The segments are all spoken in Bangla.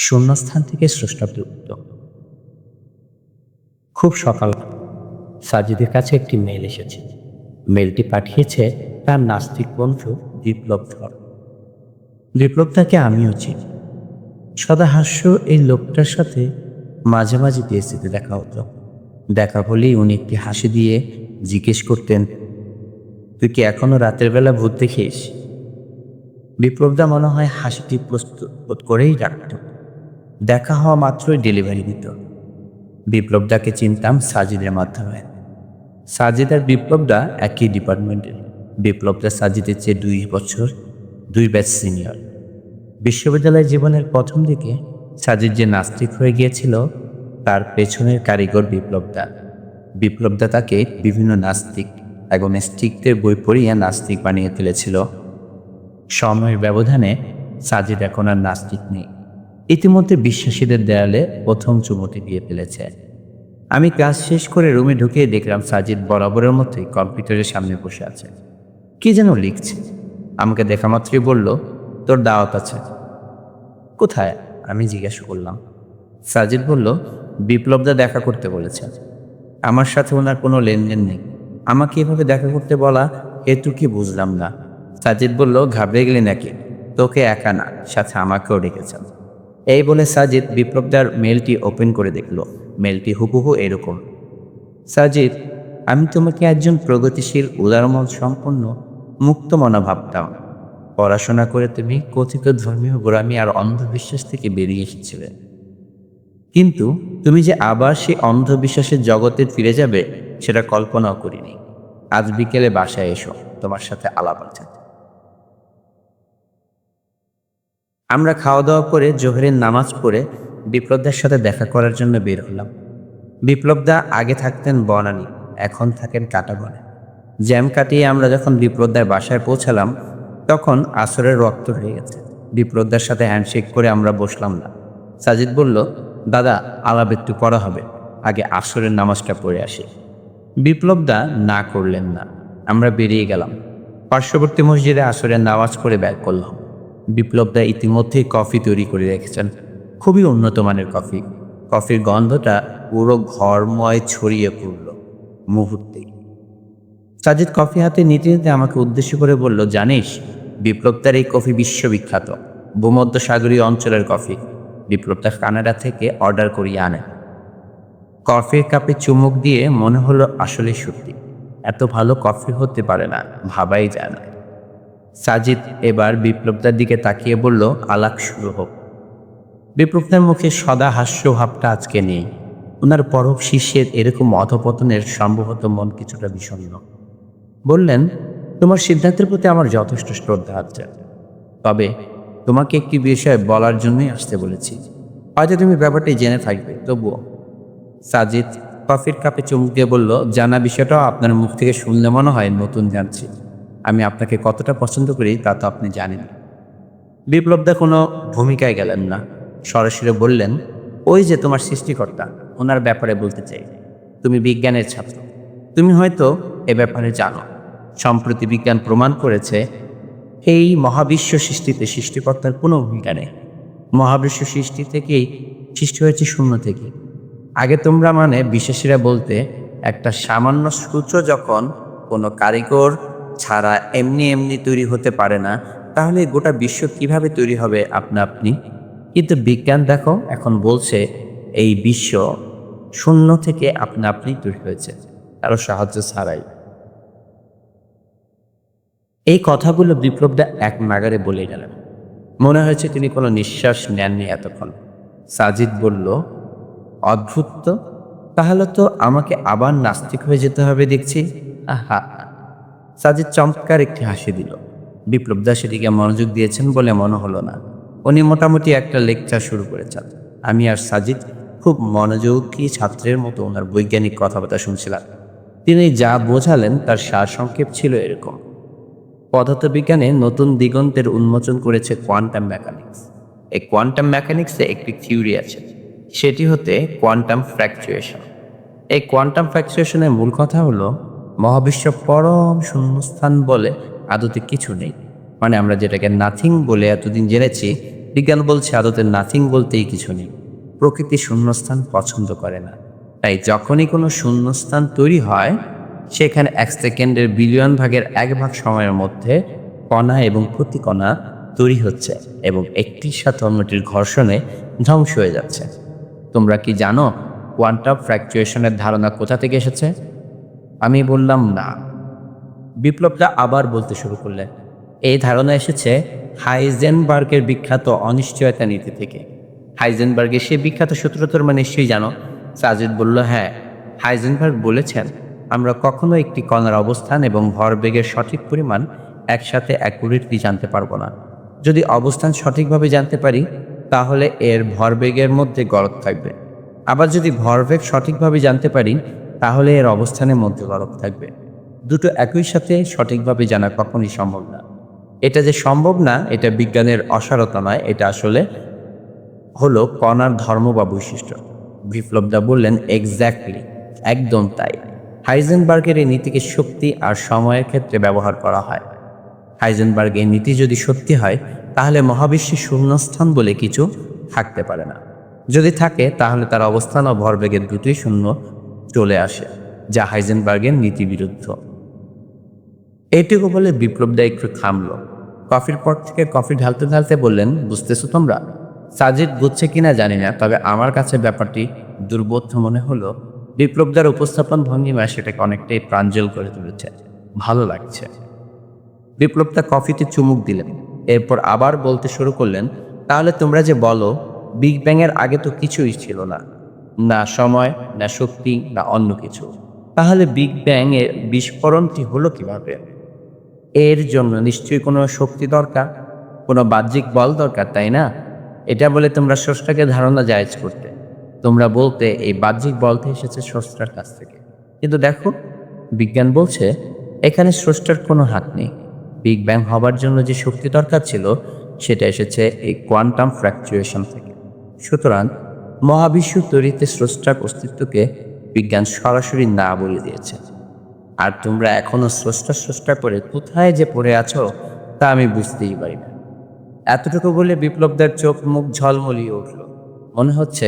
শূন্যস্থান থেকে স্রষ্টাব্দের উত্তর। খুব সকাল সাজিদের কাছে একটি মেল এসেছে। মেলটি পাঠিয়েছে তার নাস্তিক বন্ধু বিপ্লব ধর। বিপ্লবটাকে আমিও চিনি। সদা হাস্য এই লোকটার সাথে মাঝে মাঝে বিএসসিতে দেখা হতো। দেখা হলেই উনি একটি হাসি দিয়ে জিজ্ঞেস করতেন, তুই কি এখনো রাতের বেলা ভূত দেখিস? বিপ্লবদা মনে হয় হাসিটি প্রস্তুত করেই রাখত। দেখা হওয়া মাত্রই ডেলিভারি দিত। বিপ্লবদাকে চিনতাম সাজিদের মাধ্যমে। সাজিদ আর বিপ্লবদা একই ডিপার্টমেন্টের। বিপ্লবদা সাজিদের চেয়ে 2 বছর 2 ব্যাচ সিনিয়র। বিশ্ববিদ্যালয় জীবনের প্রথম দিকে সাজিদ যে নাস্তিক হয়ে গিয়েছিল তার পেছনের কারিগর বিপ্লবদা। বিপ্লবদা তাকে বিভিন্ন নাস্তিক অ্যাগনস্টিকদের বই পড়িয়ে নাস্তিক বানিয়ে ফেলেছিল। সময়ের ব্যবধানে সাজিদ এখন আর নাস্তিক নেই। ইতিমধ্যে বিশ্বাসীদের দেয়ালে প্রথম চুমুটি দিয়ে ফেলেছে। আমি ক্লাস শেষ করে রুমে ঢুকিয়ে দেখলাম সাজিদ বরাবরের মতোই কম্পিউটারের সামনে বসে আছে, কি যেন লিখছে। আমাকে দেখা মাত্রই বলল, তোর দাওয়াত আছে। কোথায়? আমি জিজ্ঞাসা করলাম। সাজিদ বলল, বিপ্লবদা দেখা করতে বলেছে। আমার সাথে ওনার কোনো লেনদেন নেই। আমাকে এভাবে দেখা করতে বলা হেতু কি বুঝলাম না। সাজিদ বলল, ঘাবড়ে গেলি নাকি? তোকে একা না, সাথে আমাকেও ডেকেছেন। এই বলে সাজিদ বিপ্লবদার মেলটি ওপেন করে দেখল। মেলটি হুবহু এরকম। সাজিদ, আমি তোমাকে একজন প্রগতিশীল উদারমন সম্পন্ন মুক্ত মনা ভাবতাম। পড়াশোনা করে তুমি কথিত ধর্মীয় গোড়ামি আর অন্ধবিশ্বাস থেকে বেরিয়ে এসেছিলে, কিন্তু তুমি যে আবার সেই অন্ধবিশ্বাসের জগতে ফিরে যাবে সেটা কল্পনাও করিনি। আজ বিকেলে বাসায় এসো, তোমার সাথে আলাপ আছে। আমরা খাওয়া দাওয়া করে জোহরের নামাজ পড়ে বিপ্লবদার সাথে দেখা করার জন্য বের হলাম। বিপ্লবদা আগে থাকতেন বনানী, এখন থাকেন কাটাবনে। জ্যাম কাটিয়ে আমরা যখন বিপ্লবদার বাসায় পৌঁছালাম তখন আসরের রক্ত হয়ে গেছে। বিপ্লবদার সাথে হ্যান্ডশেক করে আমরা বসলাম না। সাজিদ বলল, দাদা আলাপ একটু পড়া হবে, আগে আসরের নামাজটা পড়ে আসি। বিপ্লবদা না করলেন না। আমরা বেরিয়ে গেলাম। পার্শ্ববর্তী মসজিদে আসরের নামাজ পড়ে ব্যাক করলাম। বিপ্লবদা ইতিমধ্যেই কফি তৈরি করে রেখেছেন, খুবই উন্নত মানের কফি। কফির গন্ধটা পুরো ঘরময় ছড়িয়ে পড়ল মুহূর্তেই। সাজিদ কফি হাতে নিতে নিতে আমাকে উদ্দেশ্য করে বলল, জানিস বিপ্লবদার এই কফি বিশ্ববিখ্যাত, ভূমধ্যসাগরীয় অঞ্চলের কফি। বিপ্লবদা কানাডা থেকে অর্ডার করিয়ে আনেন। কফির কাপে চুমুক দিয়ে মনে হলো আসলে সত্যি, এত ভালো কফি হতে পারে না, ভাবাই যায় না। সাজিদ এবার বিপ্লবদার দিকে তাকিয়ে বলল, আলাপ শুরু হোক। বিপ্লবদার মুখে সদা হাস্য ভাবটা আজকে নেই। ওনার পরব শিষ্যের এরকম অধপতনের সম্ভবত মন কিছুটা বিষণ্ণ। বললেন, তোমার সিদ্ধান্তের প্রতি আমার যথেষ্ট শ্রদ্ধা আছে, তবে তোমাকে একটি বিষয় বলার জন্যই আসতে বলেছি। হয়তো তুমি ব্যাপারটি জেনে থাকবে, তবুও। সাজিদ কফির কাপে চুমুক দিয়ে বলল, জানা বিষয়টাও আপনার মুখ থেকে শুনলে মনে হয় নতুন জানছি। আমি আপনাকে কতটা পছন্দ করি তা তো আপনি জানেন। বিপ্লবদা কোনো ভূমিকায় গেলেন না, সরাসরি বললেন, ওই যে তোমার সৃষ্টিকর্তা, ওনার ব্যাপারে বলতে চাই। তুমি বিজ্ঞানের ছাত্র, তুমি হয়তো এ ব্যাপারে জানো। সম্প্রতি বিজ্ঞান প্রমাণ করেছে এই মহাবিশ্ব সৃষ্টিতে সৃষ্টিকর্তার কোনো ভূমিকা নেই। মহাবিশ্ব সৃষ্টি থেকেই সৃষ্টি হয়েছে শূন্য থেকে। আগে তোমরা মানে বিশ্বাসীরা বলতে, একটা সামান্য সূত্র যখন কোনো কারিগর ছাড়া এমনি এমনি তৈরি হতে পারে না, তাহলে গোটা বিশ্ব কিভাবে তৈরি হবে আপনা আপনি? কিন্তু বিজ্ঞান দেখো এখন বলছে এই বিশ্ব শূন্য থেকে আপনা আপনি তৈরি হয়েছে, কারো সাহায্য ছাড়াই। এই কথাগুলো বিপ্লবদা এক নাগারে বলে গেলেন। মনে হয়েছে তিনি কোনো নিঃশ্বাস নেননি এতক্ষণ। সাজিদ বলল, অদ্ভুত তো, তাহলে তো আমাকে আবার নাস্তিক হয়ে যেতে হবে দেখছি। আহা। সাজিদ চমৎকার একটি হাসি দিল। বিপ্লবদা সেদিকে মনোযোগ দিয়েছেন বলে মনে হলো না। উনি মোটামুটি একটা লেকচার শুরু করেছেন। আমি আর সাজিদ খুব মনোযোগী ছাত্রের মতো ওনার বৈজ্ঞানিক কথাবার্তা শুনছিলাম। তিনি যা বোঝালেন তার সারসংক্ষেপ ছিল এরকম: পদার্থবিজ্ঞানে নতুন দিগন্তের উন্মোচন করেছে কোয়ান্টাম মেকানিক্স। এই কোয়ান্টাম মেকানিক্সে একটি থিওরি আছে, সেটি হতে কোয়ান্টাম ফ্র্যাকচুয়েশন। এই কোয়ান্টাম ফ্র্যাকচুয়েশনের মূল কথা হলো, মহাবিশ্ব পরম শূন্যস্থান বলে আদতে কিছু নেই। মানে আমরা যেটাকে নাথিং বলে এতদিন জেনেছি, বিজ্ঞান বলছে আদতে নাথিং বলতেই কিছু নেই। প্রকৃতি শূন্যস্থান পছন্দ করে না। তাই যখনই কোনো শূন্যস্থান তৈরি হয়, সেখানে 1 সেকেন্ডের বিলিয়ন ভাগের 1 ভাগ সময়ের মধ্যে কণা এবং প্রতিকণা তৈরি হচ্ছে এবং একটির সাথে অন্যটির ঘর্ষণে ধ্বংস হয়ে যাচ্ছে। তোমরা কি জানো কোয়ান্টাম ফ্র্যাকচুয়েশনের ধারণা কোথা থেকে এসেছে? আমি বললাম না। বিপ্লবটা আবার বলতে শুরু করলেন, এই ধারণা এসেছে হাইজেনবার্গের বিখ্যাত অনিশ্চয়তা নীতি থেকে। হাইজেনবার্গের সেই বিখ্যাত সূত্র তোমরা নিশ্চয়ই জানো। সাজিদ বলল, হ্যাঁ, হাইজেনবার্গ বলেছেন আমরা কখনো একটি কণার অবস্থান এবং ভরবেগের সঠিক পরিমাণ একসাথে অ্যাকুরেটলি জানতে পারবো না। যদি অবস্থান সঠিকভাবে জানতে পারি, তাহলে এর ভরবেগের মধ্যে গলদ থাকবে। আবার যদি ভরবেগ সঠিকভাবে জানতে পারি, তাহলে এর অবস্থানের মধ্যে গলদ থাকবে। দুটো একই সাথে সঠিকভাবে জানা কখনই সম্ভব না। এটা যে সম্ভব না, এটা বিজ্ঞানের অসারতা নয়, এটা আসলে হলো কণার ধর্ম বা বৈশিষ্ট্য। বিপ্লবদা বললেন, এক্স্যাক্টলি, একদম তাই। হাইজেনবার্গের এই নীতিকে শক্তি আর সময়ের ক্ষেত্রে ব্যবহার করা হয়। হাইজেনবার্গের নীতি যদি সত্যি হয়, তাহলে মহাবিশ্বে শূন্যস্থান বলে কিছু থাকতে পারে না। যদি থাকে, তাহলে তার অবস্থান ও ভরবেগের দুটোই শূন্য চলে আসে, যা হাইজেনবার্গের নীতি বিরুদ্ধ। এইটুকু বলে বিপ্লবদা একটু থামলো। কফির পর থেকে কফি ঢালতে ঢালতে বললেন, বুঝতেছো তোমরা? সাজিদ বুঝছে কিনা জানি না, তবে আমার কাছে ব্যাপারটি দুর্বোধ্য মনে হলো। বিপ্লবদার উপস্থাপন ভঙ্গিমা সেটাকে অনেকটাই প্রাঞ্জল করে তুলেছে। ভালো লাগছে। বিপ্লবদা কফিতে চুমুক দিলেন, এরপর আবার বলতে শুরু করলেন, তাহলে তোমরা যে বলো বিগ ব্যাং এর আগে তো কিছুই ছিল না, না সময়, না শক্তি, না অন্য কিছু, তাহলে বিগ ব্যাং এর বিস্ফোরণটি হলো কিভাবে? এর জন্য নিশ্চয়ই কোনো শক্তি দরকার, কোনো বাহ্যিক বল দরকার, তাই না? এটা বলে তোমরা স্রষ্টাকে ধারণা জায়েজ করতে। তোমরা বলতে এই বাহ্যিক বলটা এসেছে স্রষ্টার কাছ থেকে। কিন্তু দেখো, বিজ্ঞান বলছে এখানে স্রষ্টার কোনো হাত নেই। বিগ ব্যাং হবার জন্য যে শক্তি দরকার ছিল, সেটা এসেছে এই কোয়ান্টাম ফ্র্যাকচুয়েশন থেকে। সুতরাং মহাবিশ্ব তৈরিতে স্রষ্টার অস্তিত্বকে বিজ্ঞান সরাসরি না বলে দিয়েছে। আর তোমরা এখনো স্রষ্টা স্রষ্টা করে কোথায় যে পড়ে আছো, তা আমি বুঝতেই পারি না। এতটুকু বলে বিপ্লবদার চোখ মুখ ঝলমলিয়ে উঠল। মনে হচ্ছে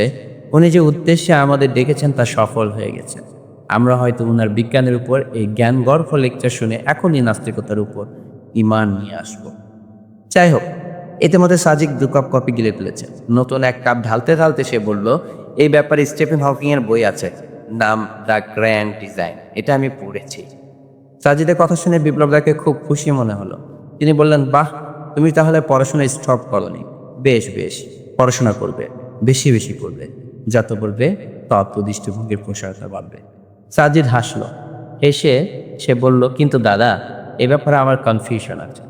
উনি যে উদ্দেশ্যে আমাদের ডেকেছেন তা সফল হয়ে গেছে। আমরা হয়তো উনার বিজ্ঞানের উপর এই জ্ঞান গর্ভ লেকচার শুনে এখনই নাস্তিকতার উপর ঈমান নিয়ে আসবো। যাই হোক, ইতিমধ্যে সাজিক 2 কাপ কফি গিলে ফেলেছে। নতুন 1 কাপ ঢালতে ঢালতে সে বলল, এই ব্যাপারে স্টিফেন হকিং এর বই আছে, নাম দ্য গ্র্যান্ড ডিজাইন, এটা আমি পড়েছি। সাজিদের কথা শুনে বিপ্লবদাকে খুব খুশি মনে হলো। তিনি বললেন, বাহ, তুমি তাহলে পড়াশোনা স্টপ করনি। বেশ বেশ, পড়াশোনা করবে, বেশি বেশি করবে। যত বলবে তত দৃষ্টিভঙ্গির প্রসারতা বাড়বে। সাজিদ হাসলো। হেসে সে বলল, কিন্তু দাদা, এ ব্যাপারে আমার কনফিউশন আছে।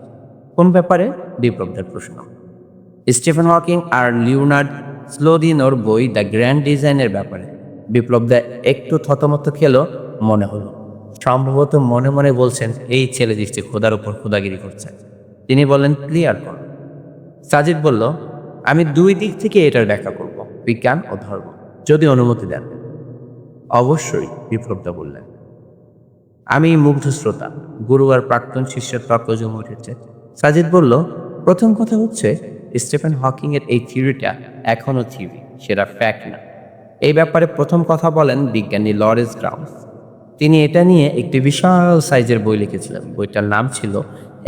কোন ব্যাপারে? বিপ্লবদের প্রশ্ন। স্টিফেন হকিং আর লিওনার্ড স্লোদিনোর বই দ্য গ্র্যান্ড ডিজাইনের ব্যাপারে। বিপ্লবদা একটু থতমত খেলো মনে হলো। সম্ভবত মনে মনে বলছেন, এই ছেলে দৃষ্টি খোদার উপর খোদাগিরি করছে। তিনি বললেন, ক্লিয়ার কর। সাজিদ বলল, আমি 2 দিক থেকে এটার ব্যাখ্যা করব, বিজ্ঞান ও ধর্ম, যদি অনুমতি দেন। অবশ্যই, বিপ্লবদা বললেন। আমি মুগ্ধ শ্রোতা। গুরু আর প্রাক্তন শিষ্যের তর্ক জমে উঠেছে। সাজিদ বলল, প্রথম কথা হচ্ছে, স্টিফেন হকিং এর এই থিওরিটা এখনো থিওরি, সেটা ফ্যাক্ট না। এই ব্যাপারে প্রথম কথা বলেন বিজ্ঞানী লরেন্স গ্রাউন্স। তিনি এটা নিয়ে একটি বিশাল সাইজের বই লিখেছিলেন। বইটার নাম ছিল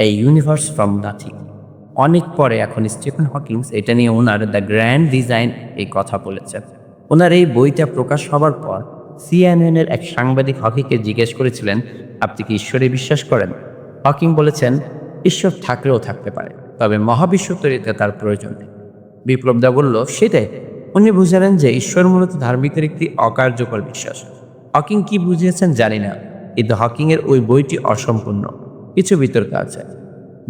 এ ইউনিভার্স ফ্রম নাথিং। অনেক পরে এখন স্টিফেন হকিংস এটা নিয়ে ওনার দ্য গ্র্যান্ড ডিজাইন এই কথা বলেছেন। ওনার এই বইটা প্রকাশ হবার পর CNN এর এক সাংবাদিক হকিংকে জিজ্ঞেস করেছিলেন, আপনি কি ঈশ্বরে বিশ্বাস করেন? হকিং বলেছেন, ঈশ্বর থাকলেও থাকতে পারে, তবে মহাবিশ্ব তৈরিতে তার প্রয়োজন নেই। বিপ্লবদা বলল, সেটাই। উনি বুঝালেন যে ঈশ্বর মূলত ধার্মিকের একটি অকার্যকর বিশ্বাস। হকিং কি বুঝিয়েছেন জানি না, কিন্তু হকিং এর ওই বইটি অসম্পূর্ণ, কিছু বিতর্ক আছে।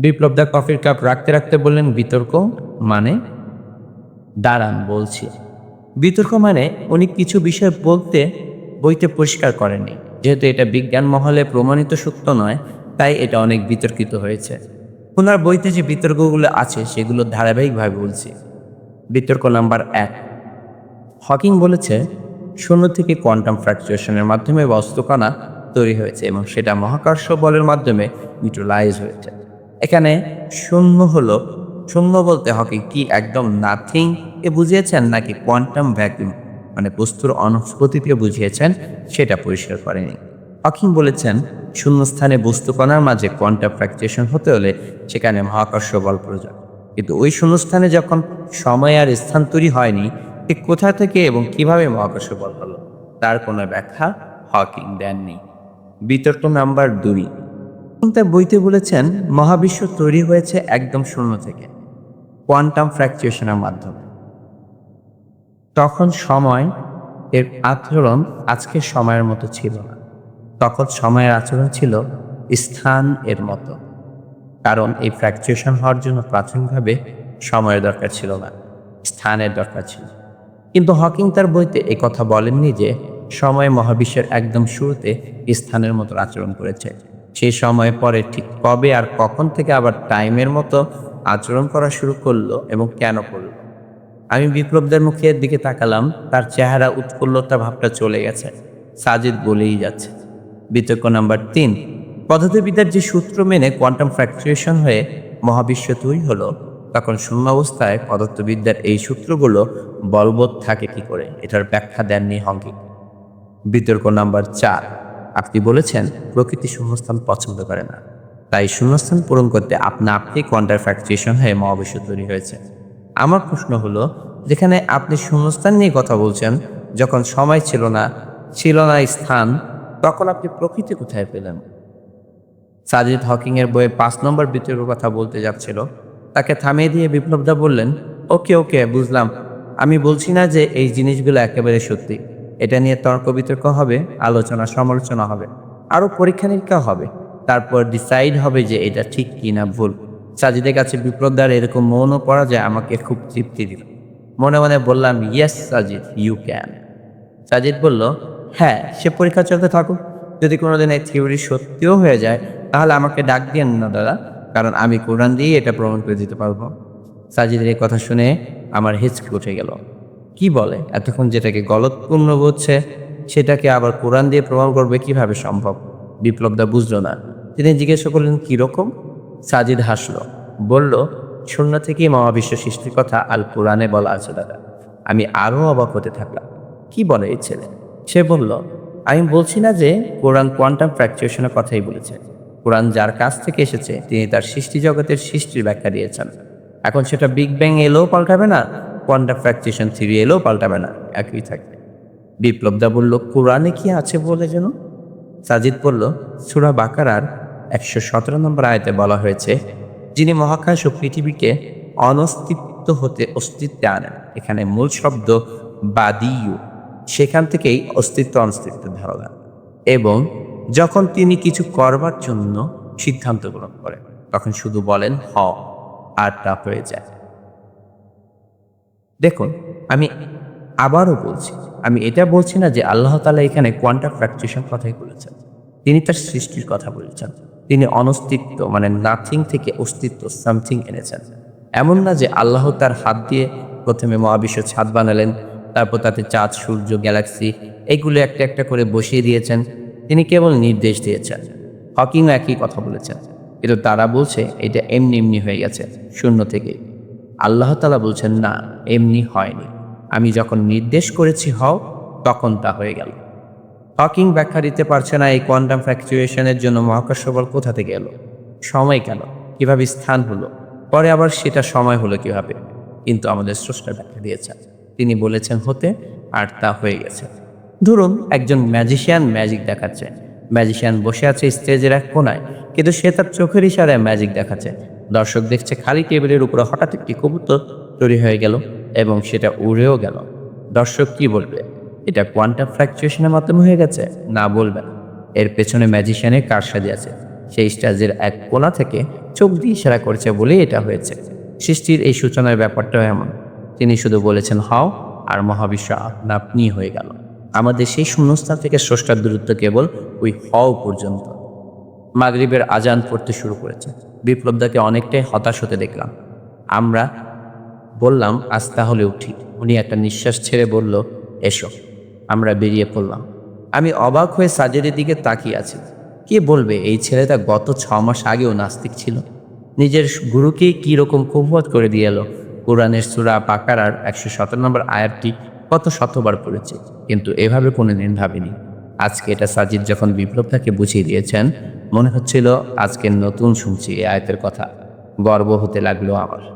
বিপ্লবদা কফির কাপ রাখতে রাখতে বললেন, বিতর্ক মানে? দাঁড়ান বলছি। বিতর্ক মানে উনি কিছু বিষয় বলতে বইতে পরিষ্কার করেননি। যেহেতু এটা বিজ্ঞান মহলে প্রমাণিত সত্য নয়, তাই এটা অনেক বিতর্কিত হয়েছে। ওনার বইতে যে বিতর্কগুলো আছে সেগুলো ধারাবাহিকভাবে বলছি। বিতর্ক নাম্বার 1, হকিং বলেছে শূন্য থেকে কোয়ান্টাম ফ্র্যাকচুয়েশনের মাধ্যমে বস্তুকণা তৈরি হয়েছে এবং সেটা মহাকর্ষ বলের মাধ্যমে নিউট্রালাইজ হয়েছে। এখানে শূন্য হলো শূন্য বলতে হকিং কি একদম নাথিং এ বুঝিয়েছেন নাকি কোয়ান্টাম ভ্যাকুয়াম মানে বস্তুর অনুপস্থিতিকে বুঝিয়েছেন সেটা পরিষ্কার করেনি। হকিং বলেছেন শূন্যস্থানে বস্তু কণার মাঝে কোয়ান্টাম ফ্লাকচুয়েশন হতে হলে সেখানে মহাকর্ষ বল প্রয়োজন, কিন্তু ওই শূন্যস্থানে যখন সময় আর স্থান তৈরি হয়নি, ঠিক কোথা থেকে এবং কিভাবে মহাকর্ষ বল হলো তার কোনো ব্যাখ্যা হকিং দেননি। বিতর্ক নাম্বার 2, তার বইতে বলেছেন মহাবিশ্ব তৈরি হয়েছে একদম শূন্য থেকে কোয়ান্টাম ফ্ল্যাকচুয়েশনের মাধ্যমে। তখন সময় এর আচরণ আজকের সময়ের মতো ছিল না, তখন সময়ের আচরণ ছিল স্থান এর মতো, কারণ এই ফ্ল্যাকচুয়েশন হওয়ার জন্য প্রাথমিকভাবে সময়ের দরকার ছিল না, স্থানের দরকার ছিল। কিন্তু হকিং তার বইতে এই কথা বলেননি যে সময় মহাবিশ্বের একদম শুরুতে স্থানের মতো আচরণ করেছে, সেই সময় পরে ঠিক কবে আর কখন থেকে আবার টাইমের মতো আচরণ করা শুরু করলো এবং কেন করলো। আমি বিপ্লবদের মুখের দিকে তাকালাম, তার চেহারা উৎফুল্লতা ভাবটা চলে গেছে। সাজিদ বলেই যাচ্ছে। বিতর্ক নাম্বার 3, পদার্থবিদ্যার যে সূত্র মেনে কোয়ান্টাম ফ্ল্যাকচুয়েশন হয়ে মহাবিশ্ব তৈরি হলো, তখন শূন্যাবস্থায় পদার্থবিদ্যার এই সূত্রগুলো বলবৎ থাকে কি করে, এটার ব্যাখ্যা দেননি হকিং। বিতর্ক নাম্বার 4, আপনি বলেছেন প্রকৃতি শূন্যস্থান পছন্দ করে না, তাই শূন্যস্থান পূরণ করতে আপনি কোয়ান্টাম ফ্ল্যাকচুয়েশন হয়ে মহাবিশ্ব তৈরি হয়েছে। আমার প্রশ্ন হলো, যেখানে আপনি শূন্যস্থান নিয়ে কথা বলছেন, যখন সময় ছিল না স্থান, তখন আপনি প্রকৃতি কোথায় পেলেন? সাজিদ হকিং এর বইয়ে 5 নম্বর বিতর্কের কথা বলতে যাচ্ছিল, তাকে থামিয়ে দিয়ে বিপ্লবদা বললেন, ওকে বুঝলাম, আমি বলছি না যে এই জিনিসগুলো একেবারে সত্যি, এটা নিয়ে তর্ক বিতর্ক হবে, আলোচনা সমালোচনা হবে, আরও পরীক্ষা নিরীক্ষা হবে, তারপর ডিসাইড হবে যে এটা ঠিক কি না ভুল। সাজিদের কাছে বিপ্লবদার এরকম মৌনও পড়া যায় আমাকে খুব তৃপ্তি দিল। মনে মনে বললাম, yes Sajid, you can. Sajid বলল, হ্যাঁ, সে পরীক্ষা চলতে থাকুক, যদি কোনোদিন এই থিওরি সত্যিও হয়ে যায় তাহলে আমাকে ডাক দিয়েন না দাদা, কারণ আমি কোরআন দিয়ে এটা প্রমাণ করে দিতে পারবো। সাজিদের এই কথা শুনে আমার হিচকি উঠে গেল। কি বলে, এতক্ষণ যেটাকে গলতপূর্ণ বুঝছে সেটাকে আবার কোরআন দিয়ে প্রমাণ করবে কিভাবে সম্ভব? বিপ্লবদা বুঝলো না। তিনি জিজ্ঞাসা করলেন, কিরকম? সাজিদ হাসলো, বলল, শূন্য থেকেই মহাবিশ্ব সৃষ্টির কথা আল কোরআনে বলা আছে দাদা। আমি আরও অবাক হতে থাকলাম, কি বলে এই ছেলে? সে বলল, আমি বলছি না যে কোরআন কোয়ান্টাম ফ্ল্যাকচুয়েশনের কথাই বলেছে। কোরআন যার কাছ থেকে এসেছে তিনি তার সৃষ্টি জগতের সৃষ্টির ব্যাখ্যা দিয়েছেন। এখন সেটা বিগ ব্যাং এলেও পাল্টাবে না, কোয়ান্টাম ফ্ল্যাকচুয়েশন থিওরি এলেও পাল্টাবে না, একই থাকবে। বিপ্লবদা বলল, কোরআনে কি আছে বলে যেন? সাজিদ বলল, সূরা বাকারার 117 নম্বর আয়াতে বলা হয়েছে, যিনি মহাকাশ ও পৃথিবীকে অনস্তিত্ব হতে অস্তিত্বে আনেন। এখানে মূল শব্দ বাদিউ, সেখান থেকেই অস্তিত্ব অনস্তিত্বের ধারণা। এবং যখন তিনি কিছু করবার জন্য সিদ্ধান্ত গ্রহণ করেন, তখন শুধু বলেন হ, আর তা হয়ে যায়। দেখুন, আমি আবারও বলছি, আমি এটা বলছি না যে আল্লাহ তাআলা এখানে কোয়ান্টাম ফ্ল্যাকচুয়েশন কথাই বলেছেন। তিনি তার সৃষ্টির কথা বলেছেন। তিনি অনস্তিত্ব মানে নাথিং থেকে অস্তিত্ব সামথিং এনেছেন। এমন না যে আল্লাহ তার হাত দিয়ে প্রথমে মহাবিশ্ব ছাদ বানালেন, তারপর তাতে চাঁদ, সূর্য, গ্যালাক্সি এগুলো একটা একটা করে বসিয়ে দিয়েছেন। তিনি কেবল নির্দেশ দিয়েছেন। হকিংও একই কথা বলেছেন, কিন্তু তারা বলছে এটা এমনি হয়ে গেছে শূন্য থেকেই। আল্লাহ তাআলা বলছেন, না, এমনি হয়নি, আমি যখন নির্দেশ করেছি হও, তখন তা হয়ে গেল। হকিং ব্যাখ্যা দিতে পারছে না এই কোয়ান্টাম ফ্ল্যাকচুয়েশনের জন্য মহাকর্ষ বল কোথা থেকে এলো, সময় কেন, কিভাবে স্থান হলো, পরে আবার সেটা সময় হলো কিভাবে। কিন্তু আমাদের স্রষ্টা ব্যাখ্যা দিয়েছেন, তিনি বলেছেন হতে, আর তা হয়ে গেছে। ধরুন একজন ম্যাজিশিয়ান ম্যাজিক দেখাচ্ছে। ম্যাজিশিয়ান বসে আছে স্টেজের এক কোনায়, কিন্তু সে তার চোখের ইশারায় ম্যাজিক দেখাচ্ছে। দর্শক দেখছে, খালি টেবিলের উপরে হঠাৎ একটি কবুতর তৈরি হয়ে গেল এবং সেটা উড়েও গেল। দর্শক কি বলবে? এটা কোয়ান্টাম ফ্ল্যাকচুয়েশনের মাধ্যমে হয়ে গেছে? না, বলবে না। এর পেছনে ম্যাজিশিয়ানের কারসাজি আছে। সেই স্টেজের এক কোণা থেকে চোখ দিয়ে ইশারা করেছে বলেই এটা হয়েছে। সৃষ্টির এই সূচনার ব্যাপারটাও এমন, তিনি শুধু বলেছেন হও, আর মহাবিশ্ব আপনা আপনি হয়ে গেল। আমাদের সেই শূন্যস্থান থেকে স্রষ্টার দূরত্ব কেবল ওই হও পর্যন্ত। মাগরিবের আজান পড়তে শুরু করেছে। বিপ্লবদাকে অনেকটাই হতাশ হতে দেখলাম। আমরা বললাম, আজ তাহলে উঠি। উনি একটা নিঃশ্বাস ছেড়ে বলল, এসো। আমরা বেরিয়ে পড়লাম। আমি অবাক হয়ে সাজিদের দিকে তাকিয়ে আছি। কে বলবে এই ছেলেটা গত 6 মাস আগেও নাস্তিক ছিল? নিজের গুরুকেই কী রকম কুফত করে দিয়ে এলো। কোরআনের সূরা বাকারার ১১৭ নম্বর আয়াতটি কত শতবার পড়েছে, কিন্তু এভাবে কোনোদিন ভাবিনি। আজকে এটা সাজিদ যখন বিপ্লবটাকে বুঝিয়ে দিয়েছেন, মনে হচ্ছিল আজকে নতুন শুনছি এই আয়াতের কথা। গর্ব হতে লাগলো আমার।